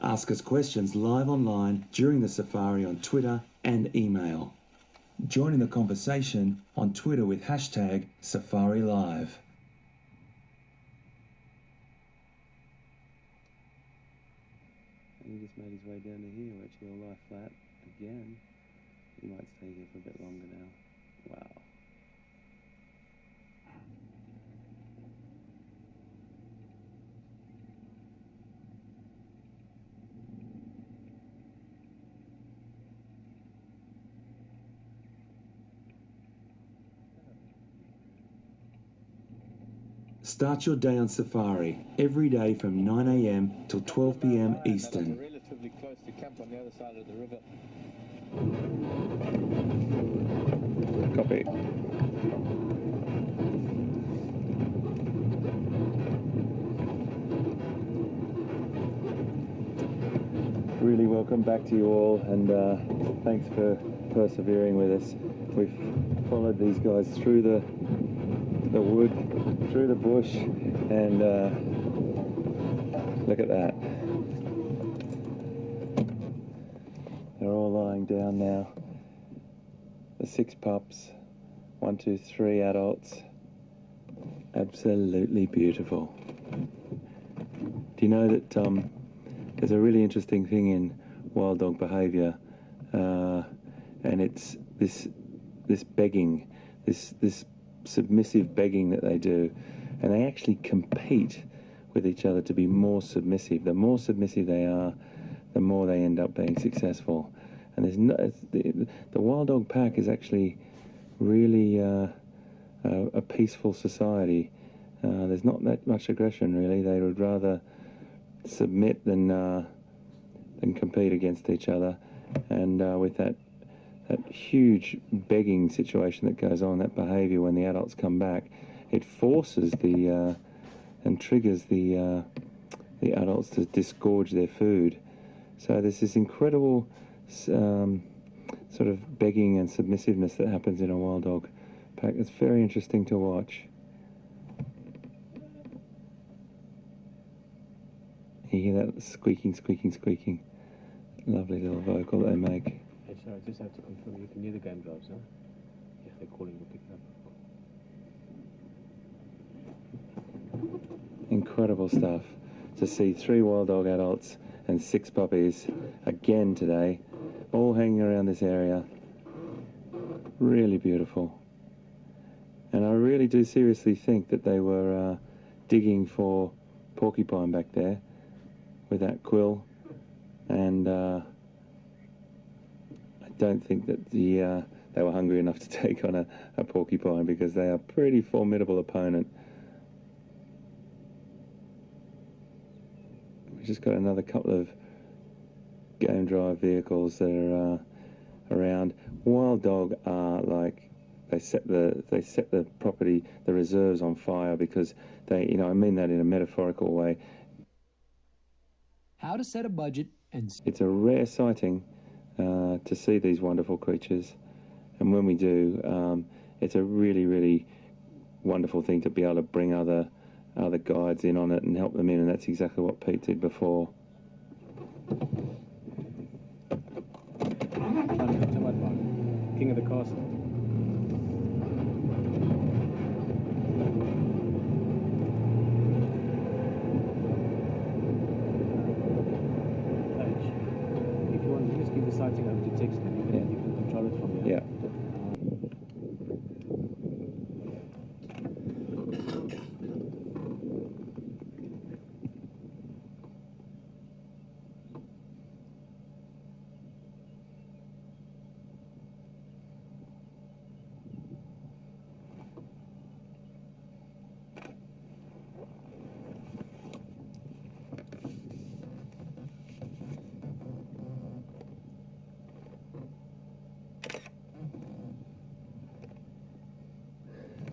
Ask us questions live online during the safari on Twitter and email. Join in the conversation on Twitter with hashtag #SafariLive. And he just made his way down to here, where it's will lie flat again. He might stay here for a bit longer now. Wow. Start your day on safari every day from 9 a.m. till 12 p.m. Eastern. Relatively close to camp on the other side of the river. Copy. Really welcome back to you all, and thanks for persevering with us. We've followed these guys through the wood, through the bush, and look at that. They're all lying down now. The 6 pups, 1, 2, 3 adults. Absolutely beautiful. Do you know that there's a really interesting thing in wild dog behaviour, and it's this begging, this submissive begging that they do, and they actually compete with each other to be more submissive. The more submissive they are, the more they end up being successful. And there's no, the wild dog pack is actually really a peaceful society. There's not that much aggression, really. They would rather submit than compete against each other. And with that huge begging situation that goes on, that behaviour when the adults come back, it forces and triggers the adults to disgorge their food. So there's this incredible sort of begging and submissiveness that happens in a wild dog pack. It's very interesting to watch. You hear that squeaking, squeaking, squeaking. Lovely little vocal they make. Hey, sorry, I just have to confirm you can hear the game drives, huh? If they're calling, we'll pick it up. Incredible stuff. To see 3 wild dog adults and 6 puppies again today, all hanging around this area. Really beautiful. And I really do seriously think that they were digging for porcupine back there with that quill, and I don't think that they were hungry enough to take on a porcupine, because they are a pretty formidable opponent. We've just got another couple of game drive vehicles that are around. Wild dog are like, they set the property, the reserves on fire, because they, I mean that in a metaphorical way. How to set a budget and... It's a rare sighting to see these wonderful creatures, and when we do, it's a really, really wonderful thing to be able to bring other guides in on it and help them in, and that's exactly what Pete did before. King of the castle. If you want to just give the sighting over to text, then you can control it from here. Yeah.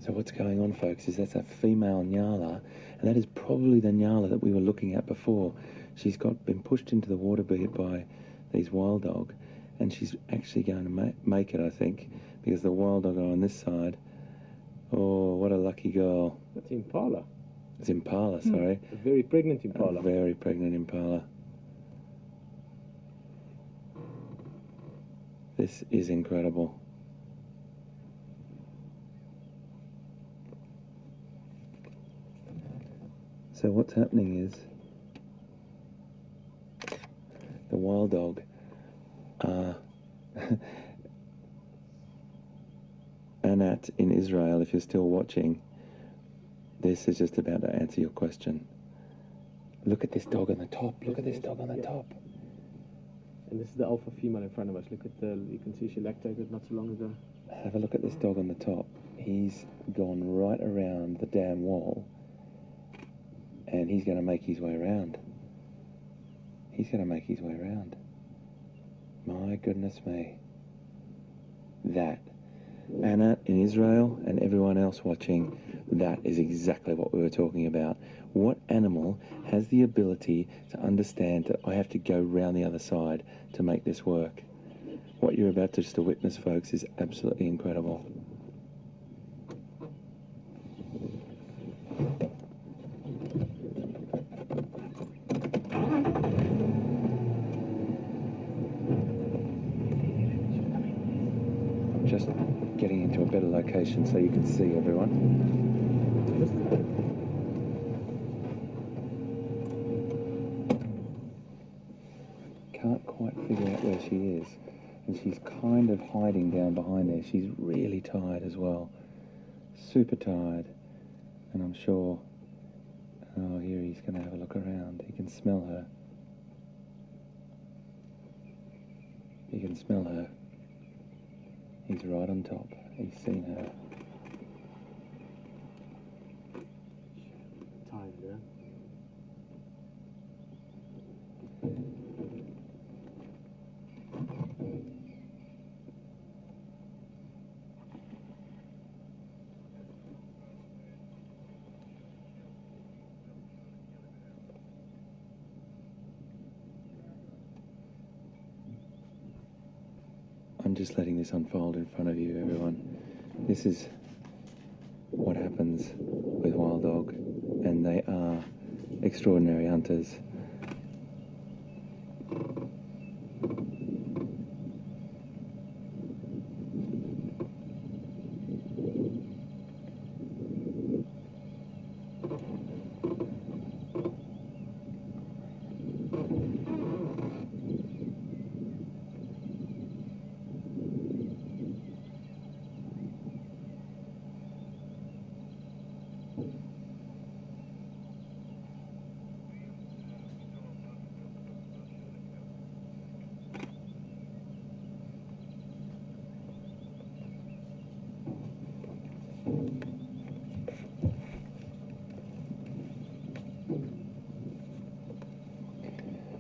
So what's going on, folks, is that's a female nyala, and that is probably the nyala that we were looking at before. She's been pushed into the water by these wild dog, and she's actually going to make it, I think, because the wild dog are on this side. Oh, what a lucky girl. That's impala. It's impala, sorry. A very pregnant impala. A very pregnant impala. This is incredible. So what's happening is the wild dog Anat in Israel, if you're still watching, this is just about to answer your question. Look at this dog on the top. Look at this dog on the top. And this is the alpha female in front of us. Look at you can see she lactated not so long ago. Have a look at this dog on the top. He's gone right around the damn wall, and he's going to make his way around. He's going to make his way around. My goodness me. That. Anna in Israel and everyone else watching, that is exactly what we were talking about. What animal has the ability to understand that I have to go round the other side to make this work? What you're about to just witness, folks, is absolutely incredible. Just getting into a better location so you can see everyone. Can't quite figure out where she is, and she's kind of hiding down behind there. She's really tired as well, super tired, and I'm sure, oh, here he's going to have a look around. He can smell her. He can smell her. He's right on top. He's seen her. Tired, yeah. I'm just letting this unfold in front of you, everyone. This is what happens with wild dog, and they are extraordinary hunters.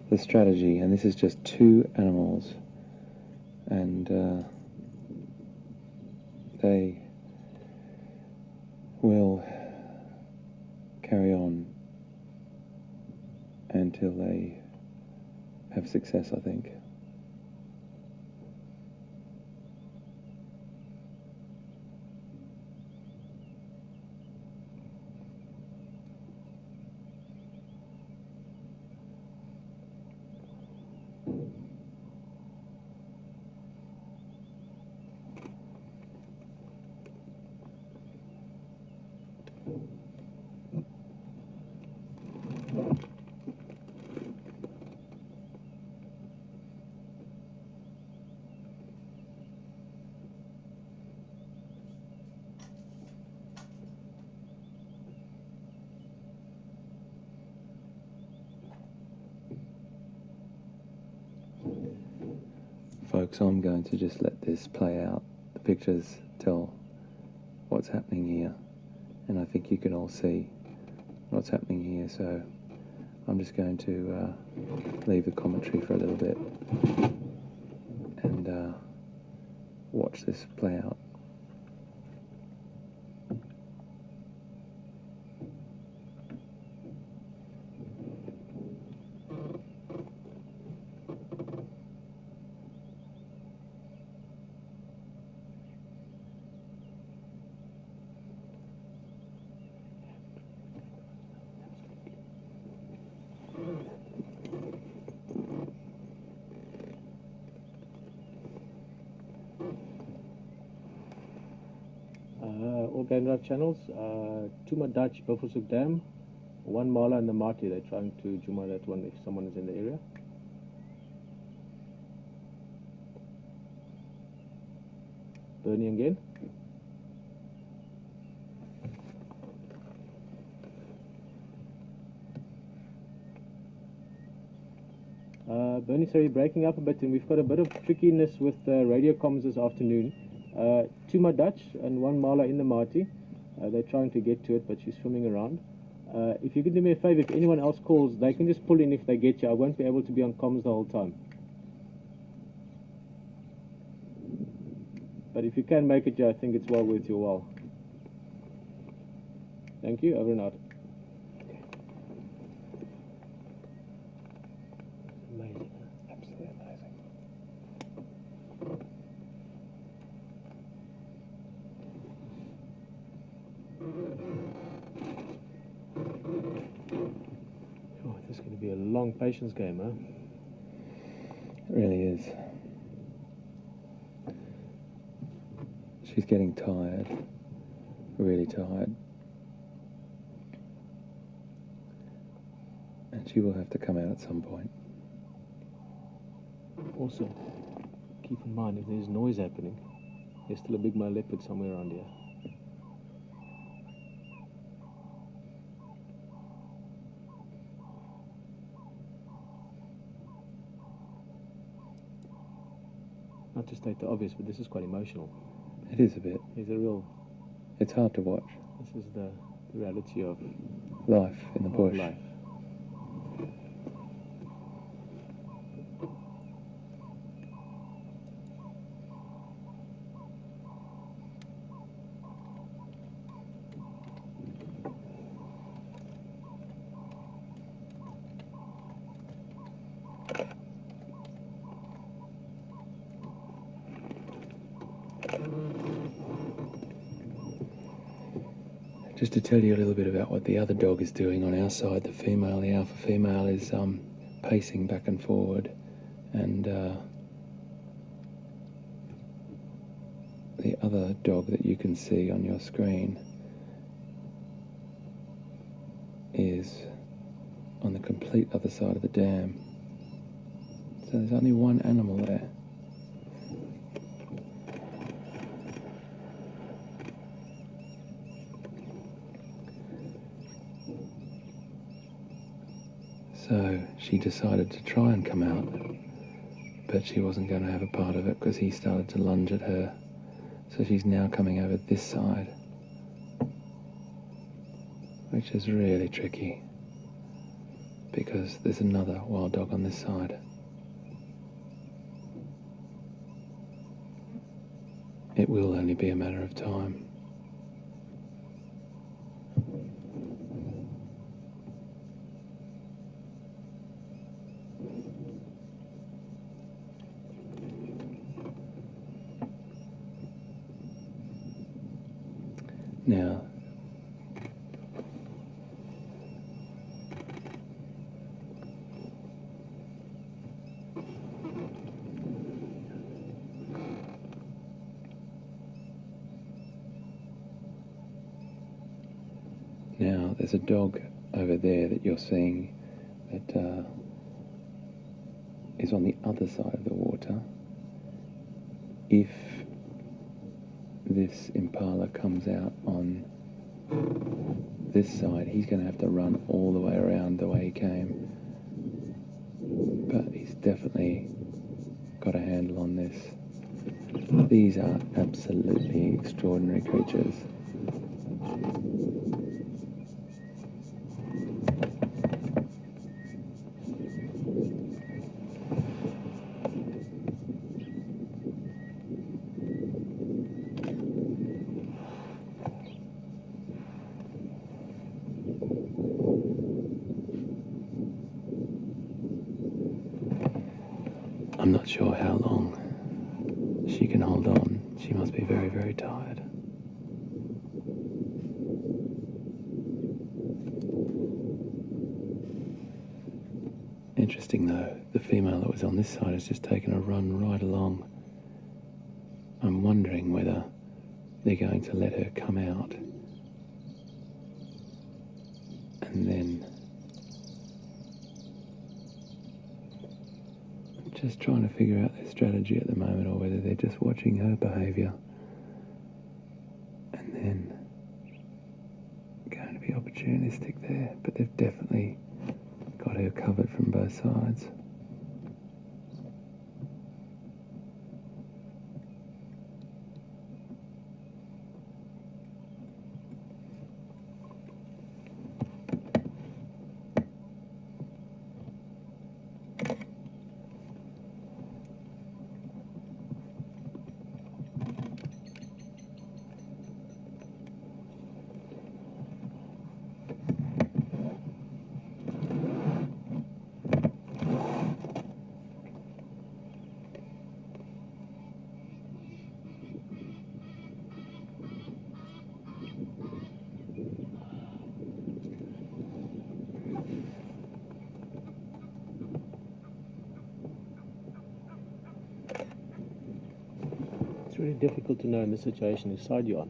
The strategy, and this is just 2 animals, and they will carry on until they have success, I think. Folks, I'm going to just let this play out. The pictures tell what's happening here, and I think you can all see what's happening here, so I'm just going to leave the commentary for a little bit and watch this play out. Cane Drive channels. Tuma Dutch, Buffelshoek Dam, one Mala and the Marty. They're trying to Juma that one if someone is in the area. Bernie again. Bernie, sorry, breaking up a bit, and we've got a bit of trickiness with radio comms this afternoon. Tuma Dutch and one Mala in the Marty. They're trying to get to it, but she's swimming around. If you can do me a favor, if anyone else calls, they can just pull in if they get you. I won't be able to be on comms the whole time. But if you can make it, Joe, I think it's well worth your while. Thank you. Over and out. Amazing. Absolutely amazing. Oh, this is going to be a long patience game, huh? It really is. She's getting tired, really tired. And she will have to come out at some point. Also, keep in mind if there's noise happening, there's still a big male leopard somewhere around here. Not to state the obvious, but this is quite emotional. It is a bit. It's hard to watch. This is the reality of Life in the bush. life. Just to tell you a little bit about what the other dog is doing on our side, the alpha female is pacing back and forward, and the other dog that you can see on your screen is on the complete other side of the dam. So there's only one animal there. So she decided to try and come out, but she wasn't going to have a part of it because he started to lunge at her. So she's now coming over this side, which is really tricky because there's another wild dog on this side. It will only be a matter of time. Now, there's a dog over there that you're seeing that is on the other side of the water. If this impala comes out on this side, he's going to have to run all the way around the way he came. But he's definitely got a handle on this. These are absolutely extraordinary creatures. I'm not sure how long she can hold on. She must be very, very tired. Interesting though, the female that was on this side has just taken a run right along. I'm wondering whether they're going to let her come out. And then I'm just trying to figure out their strategy at the moment, or whether they're just watching her behaviour and then going to be opportunistic there. But they've definitely got her covered from both sides. It's really difficult to know in this situation whose side you're on.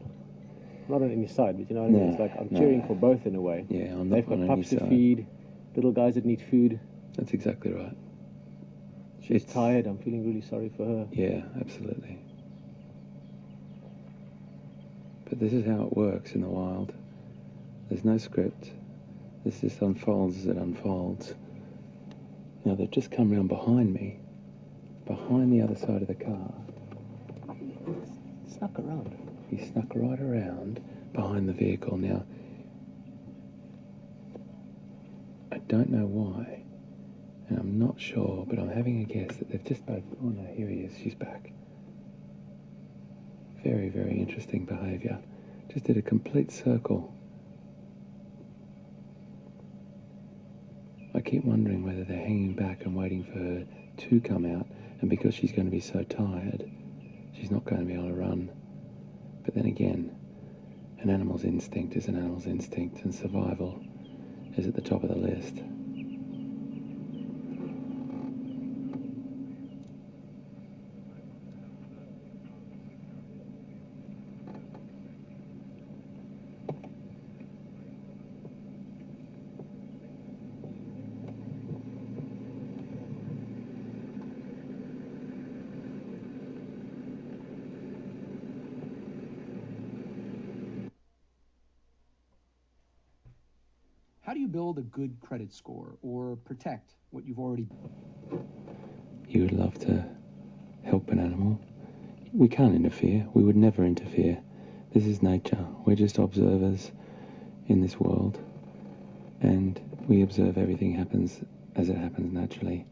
Not on any side, but you know what I mean? It's like I'm cheering for both in a way. Yeah, I'm They've not got on any pups to side. feed, little guys that need food. That's exactly right. She's tired. I'm feeling really sorry for her. Yeah, absolutely. But this is how it works in the wild. There's no script. This just unfolds as it unfolds. Now they've just come round behind me, behind the other side of the car. Snuck around. He snuck right around behind the vehicle. Now, I don't know why, and I'm not sure, but I'm having a guess that they've just both... Oh no, here he is, she's back. Very, very interesting behaviour. Just did a complete circle. I keep wondering whether they're hanging back and waiting for her to come out, and because she's going to be so tired, she's not going to be able to run. But then again, an animal's instinct is an animal's instinct, and survival is at the top of the list. How do you build a good credit score or protect what you've already... You would love to help an animal. We can't interfere. We would never interfere. This is nature. We're just observers in this world, and we observe everything happens as it happens naturally.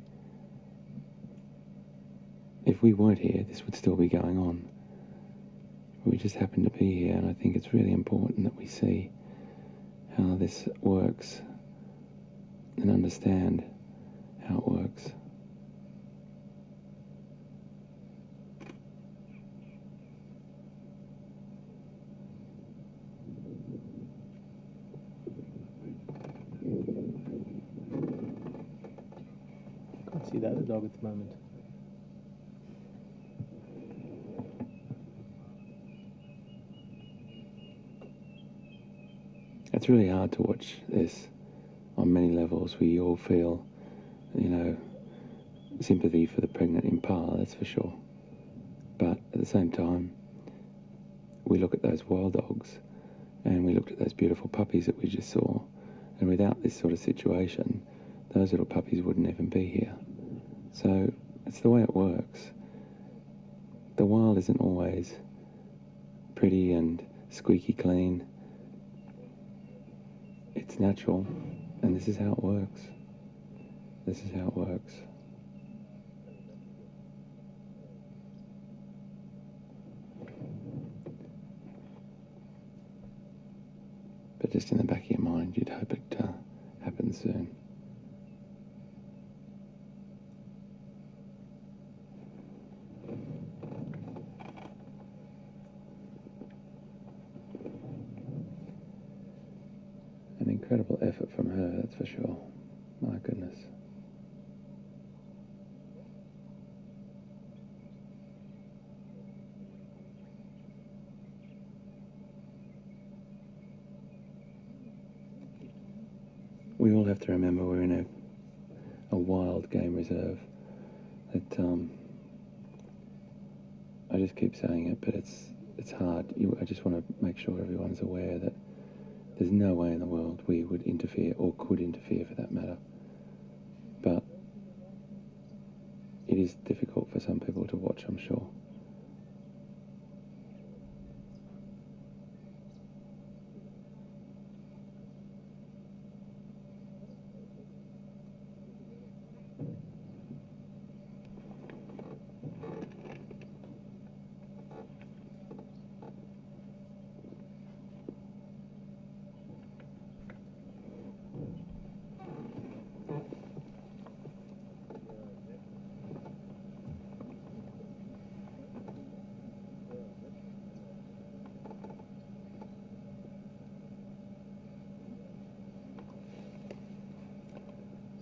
If we weren't here, this would still be going on. We just happen to be here, and I think it's really important that we see how this works and understand how it works. Can't see the other dog at the moment. It's really hard to watch this on many levels. We all feel, sympathy for the pregnant impala, that's for sure. But at the same time, we look at those wild dogs and we looked at those beautiful puppies that we just saw, and without this sort of situation, those little puppies wouldn't even be here. So it's the way it works. The wild isn't always pretty and squeaky clean. It's natural, and this is how it works. This is how it works. But just in the back of your mind, you'd hope it happens soon. An incredible effort from her, that's for sure. My goodness. we all have to remember we're in a wild game reserve. That I just keep saying it, but it's hard. I just want to make sure everyone's aware that there's no way in the world we would interfere, or could interfere for that matter. But it is difficult for some people to watch, I'm sure.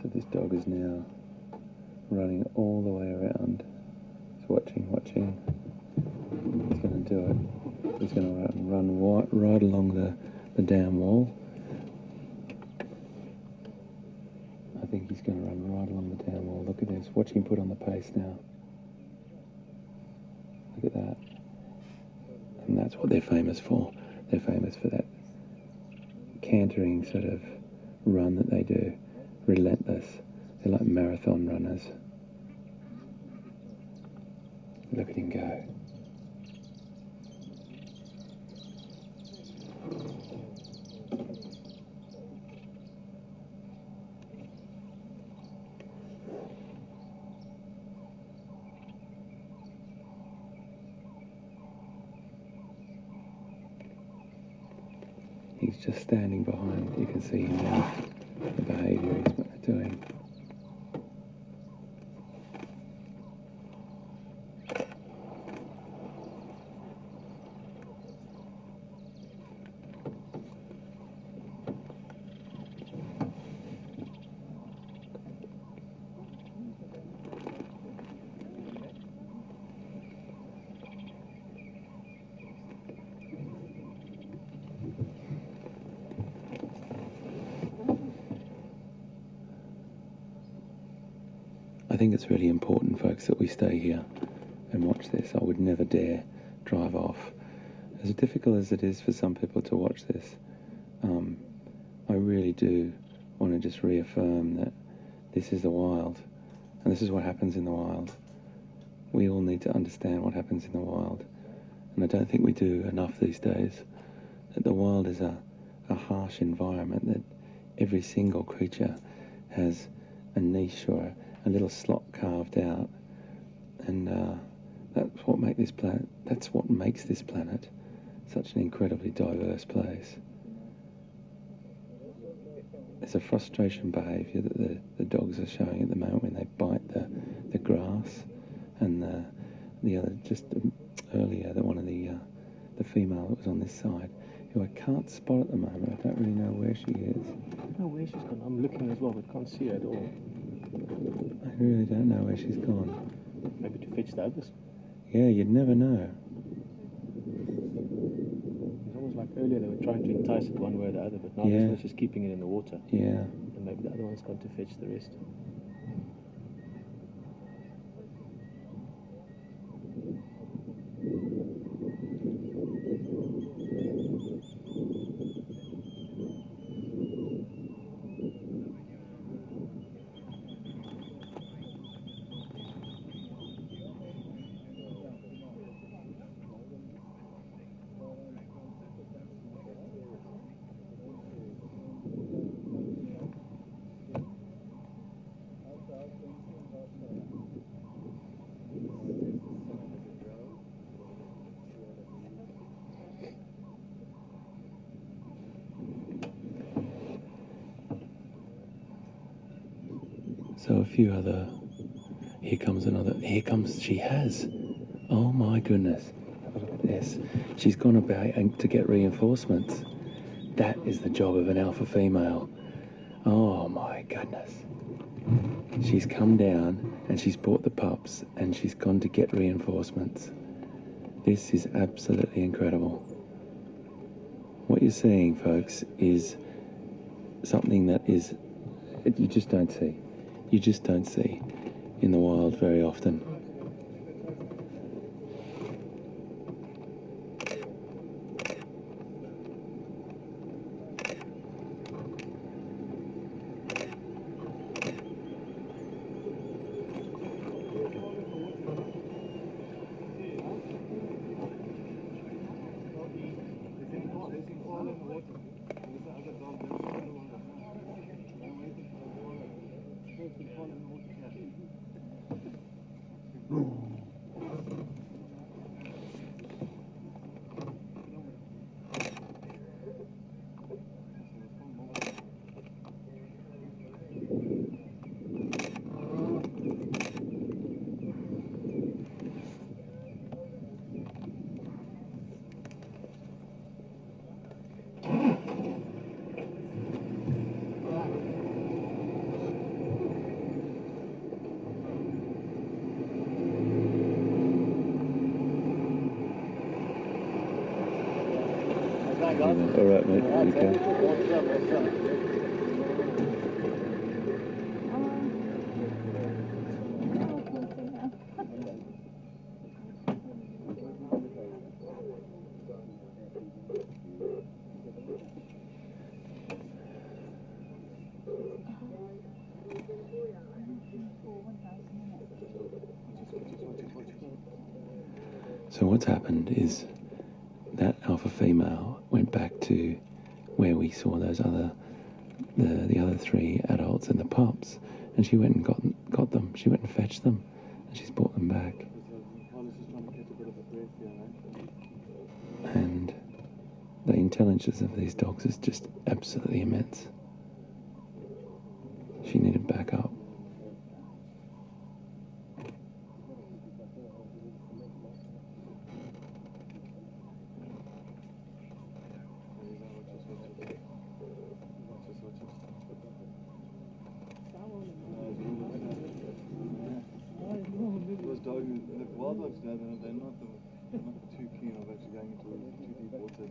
So this dog is now running all the way around. He's watching. He's going to do it. He's going to run right along the dam wall. I think he's going to run right along the dam wall. Look at this. Watch him put on the pace now. Look at that. And that's what they're famous for. They're famous for that cantering sort of run that they do. Relentless. They're like marathon runners. Look at him go. He's just standing behind. You can see him now. The behaviour he's doing. I think it's really important, folks, that we stay here and watch this. I would never dare drive off. As difficult as it is for some people to watch this, I really do want to just reaffirm that this is the wild, and this is what happens in the wild. We all need to understand what happens in the wild, and I don't think we do enough these days. That the wild is a harsh environment, that every single creature has a niche or a little slot carved out, and that's what makes this planet such an incredibly diverse place. There's a frustration behaviour that the dogs are showing at the moment when they bite the grass, and the other just earlier, one of the female that was on this side, who I can't spot at the moment. I don't really know where she is. I don't know where she's gone. I'm looking as well, but can't see her at all. I really don't know where she's gone. Maybe to fetch the others. Yeah, you'd never know. It's almost like earlier they were trying to entice it one way or the other, but now Yeah. this one's just keeping it in the water. Yeah. And maybe the other one's gone to fetch the rest. So a few other... Here comes... She has. Oh my goodness. Have a look at this. She's gone about to get reinforcements. That is the job of an alpha female. Oh my goodness. She's come down and she's brought the pups and she's gone to get reinforcements. This is absolutely incredible. What you're seeing, folks, is something that is you just don't see. You just don't see in the wild very often. All right, mate. Okay. So what's happened is that alpha female went back to where we saw those other, the other three adults and the pups, and she went and got them. She went and fetched them, and she's brought them back. And the intelligence of these dogs is just absolutely immense. She needed backup. Those dogs, the wild dogs, they're not too keen of actually going into too deep water.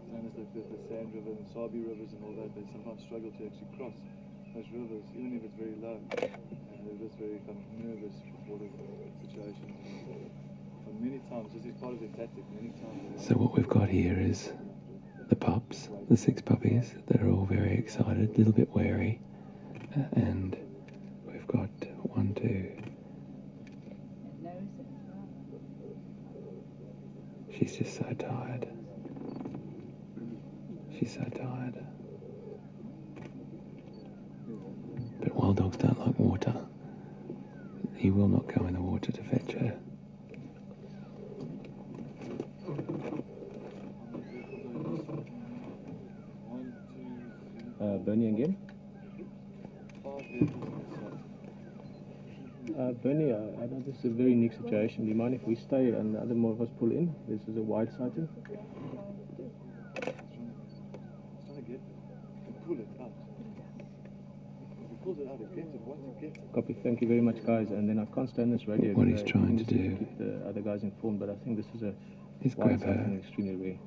And it's like the Sand River and Sabi rivers and all that, they sometimes struggle to actually cross those rivers, even if it's very low. They're just very kind of nervous for water situations. And many times, this is part of their tactic, many times. So what we've got here is the pups, the 6 puppies, that are all very excited, a little bit wary, and we've got 1, 2. She's just so tired. She's so tired. But wild dogs don't like water. He will not go in the water to fetch her. Bernie again? Bernie, I know this is a very unique situation. Do you mind if we stay and the other more of us pull in? This is a wide sighting. Copy. Thank you very much, guys. And then I can't stand this radio. What he's trying to do. Keep the other guys informed, but I think this is a He's wide grab her. sighting, extremely rare.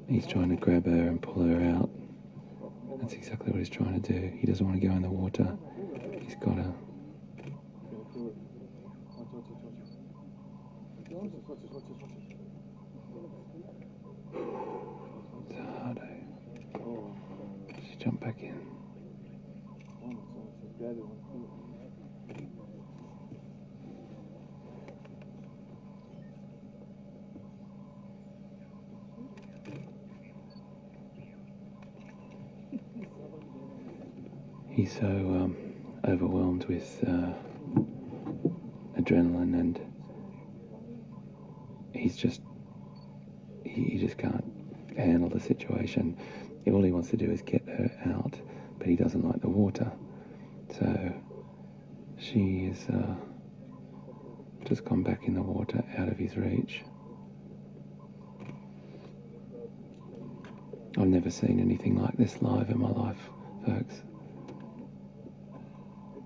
He's trying to grab her and pull her out. That's exactly what he's trying to do. He doesn't want to go in the water. He's got her. It's hard, eh? She jumped back in. He's so overwhelmed with adrenaline, and he just can't handle the situation. All he wants to do is get her out, but he doesn't like the water. So she is just gone back in the water, out of his reach. I've never seen anything like this live in my life, folks.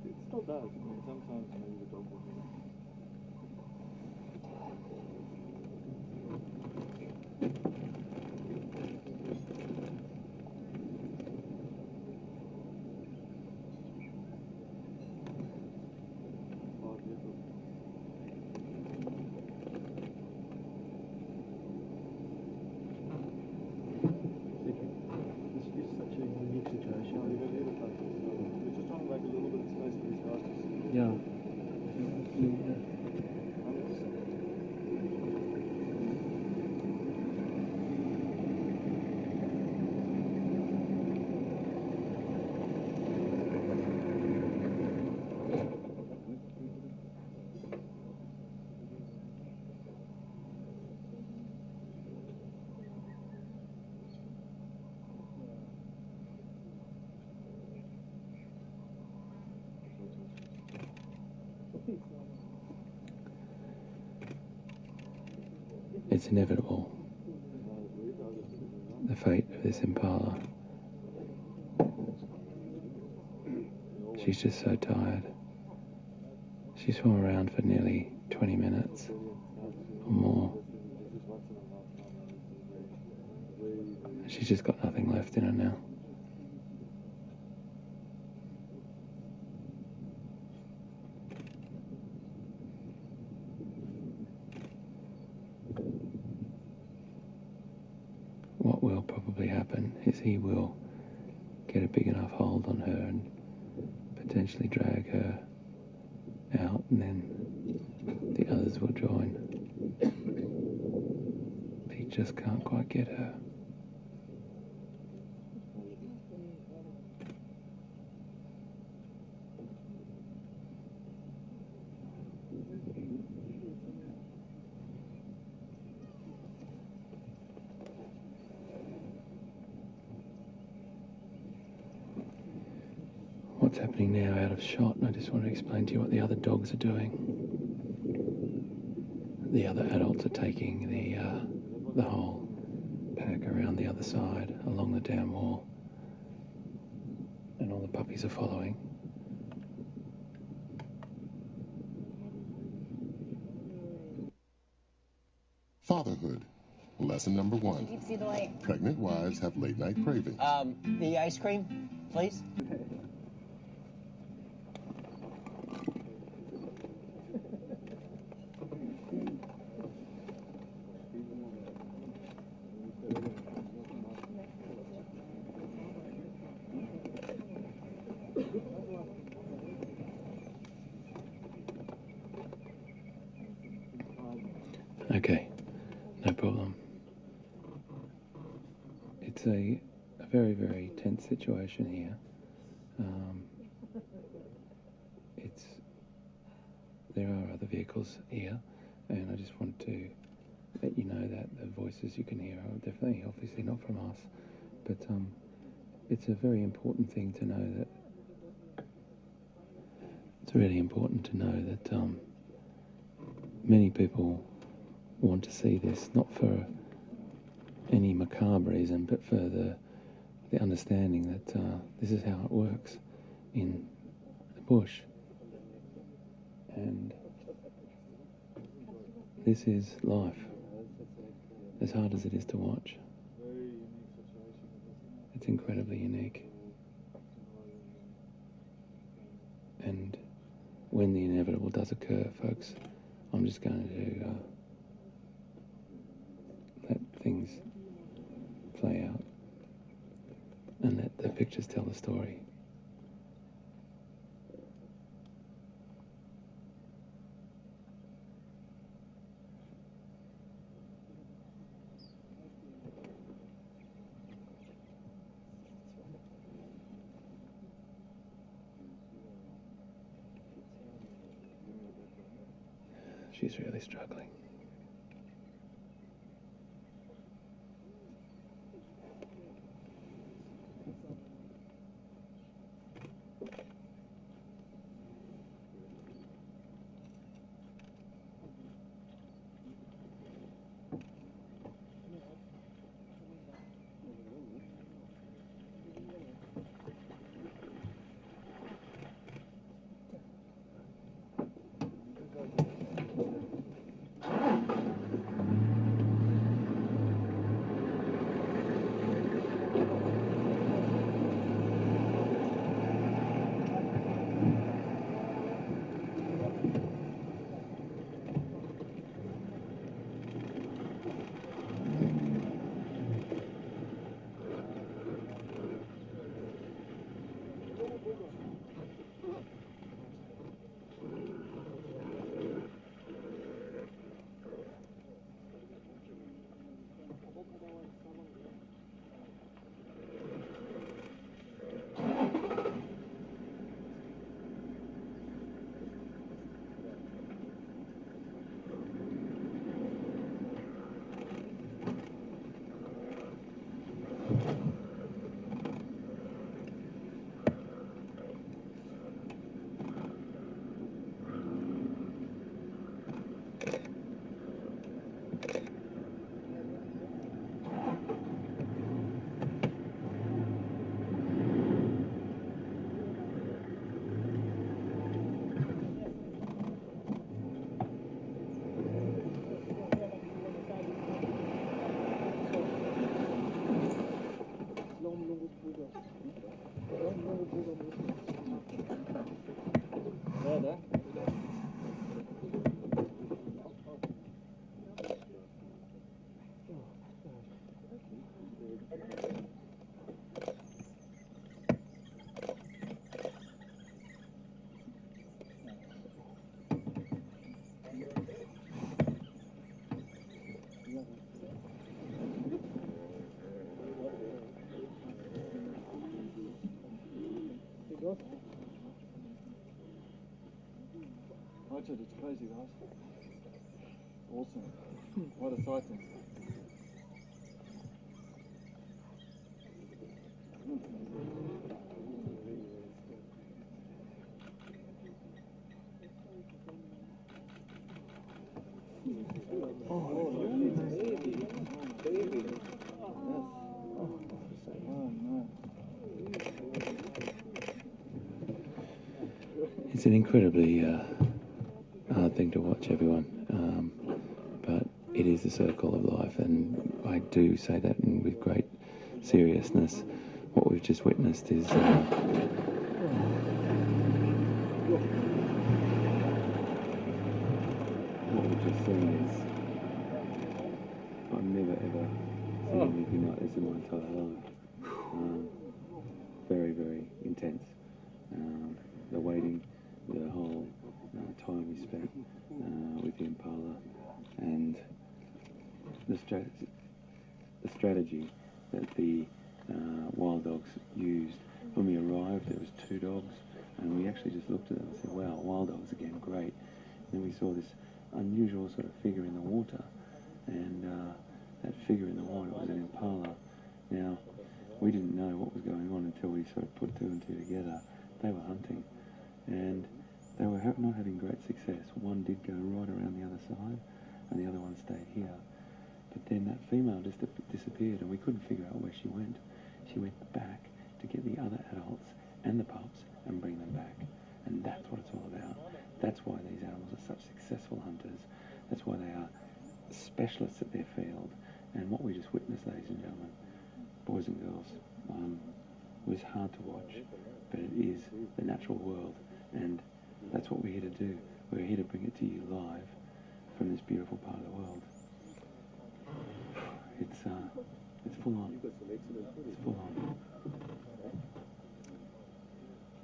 It still does. I mean, sometimes maybe the dog will it's inevitable. The fate of this impala. She's just so tired. She swam around for nearly 20 minutes or more. She's just got nothing left in her now. What will probably happen is he will get a big enough hold on her and potentially drag her out, and then the others will join. But he just can't quite get her. What's happening now out of shot, and I just want to explain to you what the other dogs are doing. The other adults are taking the whole pack around the other side, along the dam wall, and all the puppies are following. Fatherhood. Lesson number 1. Deep sea delight. Pregnant wives have late night cravings. The ice cream, please. Okay, no problem. It's a very, very tense situation here. There are other vehicles here, and I just want to let you know that the voices you can hear are definitely, obviously not from us, but it's a very important thing to know that. It's really important to know that many people want to see this, not for any macabre reason, but for the understanding that this is how it works in the bush. And this is life, as hard as it is to watch. It's incredibly unique. And when the inevitable does occur, folks, I'm just going to let things play out and let the pictures tell the story. She's really struggling. Watch it, it's crazy, guys. Awesome. What a sighting. It's an incredibly hard thing to watch, everyone, but it is the circle of life, and I do say that with great seriousness. What we've just witnessed is what we've just seen is I've never ever seen anything like this in my entire life. Very, very intense. The waiting, the whole time we spent with the impala, and the strategy that the wild dogs used. When we arrived, there was 2 dogs, and we actually just looked at them and said, wow, wild dogs again, great. And then we saw this unusual sort of figure in the water, and that figure in the water was an impala. Now, we didn't know what was going on until we sort of put 2 and 2 together. They were hunting, and they were not having great success. One did go right around the other side, and the other one stayed here. But then that female just disappeared, and we couldn't figure out where she went. She went back to get the other adults and the pups and bring them back. And that's what it's all about. That's why these animals are such successful hunters. That's why they are specialists at their field. And what we just witnessed, ladies and gentlemen, boys and girls, was hard to watch, but it is the natural world, and that's what we're here to do. We're here to bring it to you live from this beautiful part of the world. It's full on. It's full on.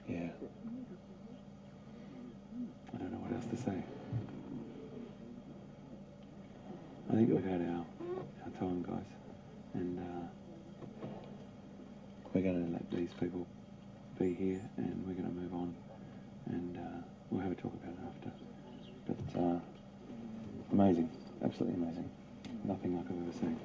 Yeah. I don't know what else to say. I think we've had our time, guys, and we're going to let these people be here, and we're going to move on, and we'll have a talk about it after. But amazing, absolutely amazing. Nothing like I've ever seen.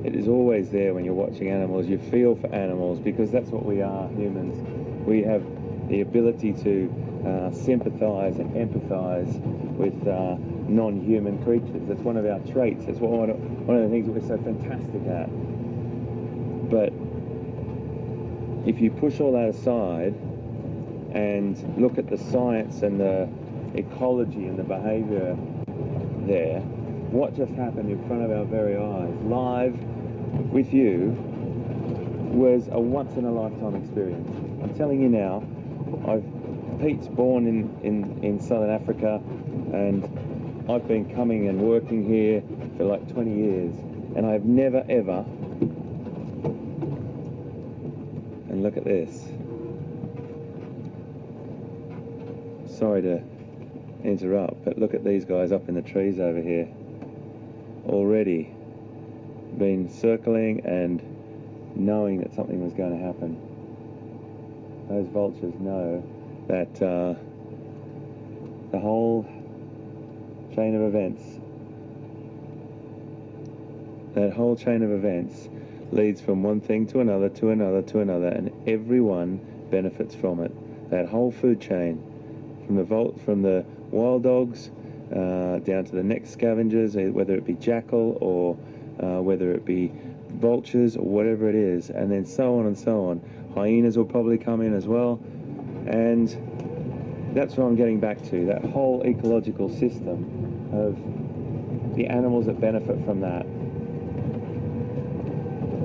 It is always there when you're watching animals. You feel for animals, because that's what we are, humans. We have the ability to sympathise and empathise with non-human creatures. That's one of our traits. That's one of the things that we're so fantastic at. But if you push all that aside and look at the science and the ecology and the behaviour there, what just happened in front of our very eyes, live with you, was a once-in-a-lifetime experience. I'm telling you now, Pete's born in Southern Africa, and I've been coming and working here for like 20 years, and I've never ever, and look at this. Sorry to interrupt, but look at these guys up in the trees over here. Already been circling and knowing that something was going to happen. Those vultures know that the whole chain of events, leads from one thing to another, to another, to another, and everyone benefits from it. That whole food chain, from the wild dogs down to the next scavengers, whether it be jackal or whether it be vultures or whatever it is, and then so on and so on. Hyenas will probably come in as well, and that's what I'm getting back to, that whole ecological system of the animals that benefit from that.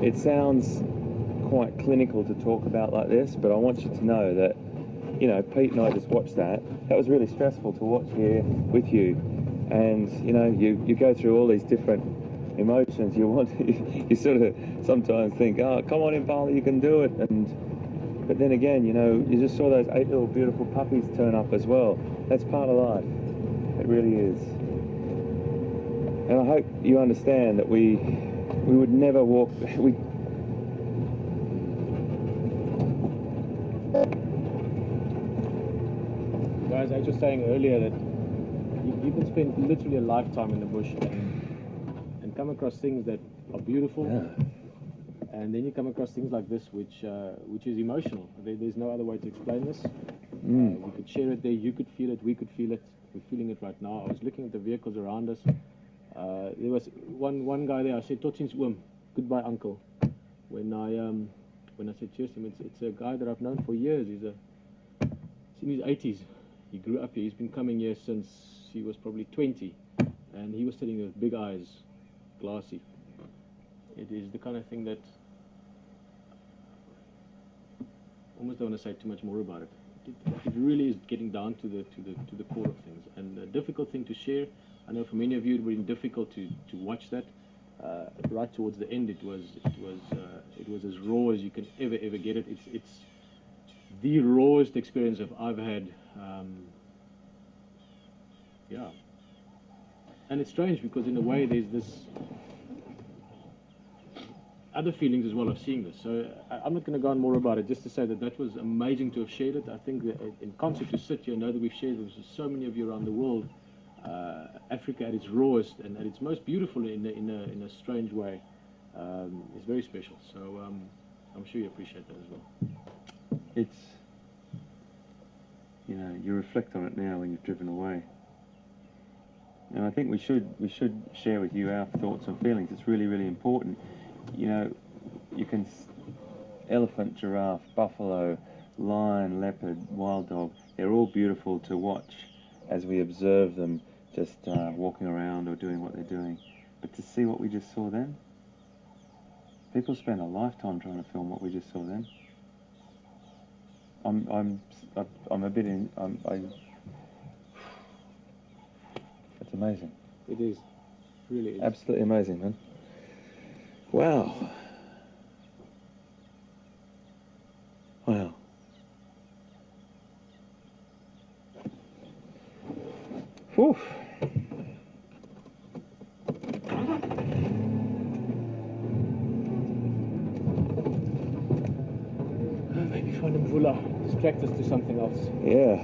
It sounds quite clinical to talk about like this, but I want you to know that, you know, Pete and I just watched that. That was really stressful to watch here with you. And, you know, you go through all these different emotions. You sort of sometimes think, oh, come on, Impala, you can do it. But then again, you know, you just saw those 8 little beautiful puppies turn up as well. That's part of life. It really is. And I hope you understand that we would never walk... Guys, I was just saying earlier that you can spend literally a lifetime in the bush and come across things that are beautiful, and then you come across things like this, which is emotional. There's no other way to explain this. We could share it there, you could feel it, we could feel it. We're feeling it right now. I was looking at the vehicles around us. There was one guy there. I said, "Tot ziens, oom. Goodbye, uncle." When I said cheers to him, it's a guy that I've known for years. He's in his 80s. He grew up here. He's been coming here since he was probably 20, and he was sitting there with big eyes, glassy. It is the kind of thing that almost don't want to say too much more about it. It really is getting down to the core of things, and a difficult thing to share. I know for many of you it would have been difficult to watch that. Right towards the end, it was as raw as you can ever get it. It's the rawest experience I've had. Yeah, and it's strange because in a way there's this other feelings as well of seeing this. So I'm not going to go on more about it. Just to say that was amazing to have shared it. I think that in concert to sit here and know that we've shared this with so many of you around the world. Africa at its rawest and at its most beautiful in a strange way is very special. So I'm sure you appreciate that as well. It's, you know, you reflect on it now when you've driven away. And I think we should share with you our thoughts and feelings. It's really, really important. You know, you can elephant, giraffe, buffalo, lion, leopard, wild dog. They're all beautiful to watch as we observe them just walking around or doing what they're doing. But to see what we just saw then, people spend a lifetime trying to film what we just saw then. I'm a bit in. It's amazing. It is, really is. Absolutely amazing, man. Wow. Wow. Whew. Maybe find a mvula, distract us to something else. Yeah.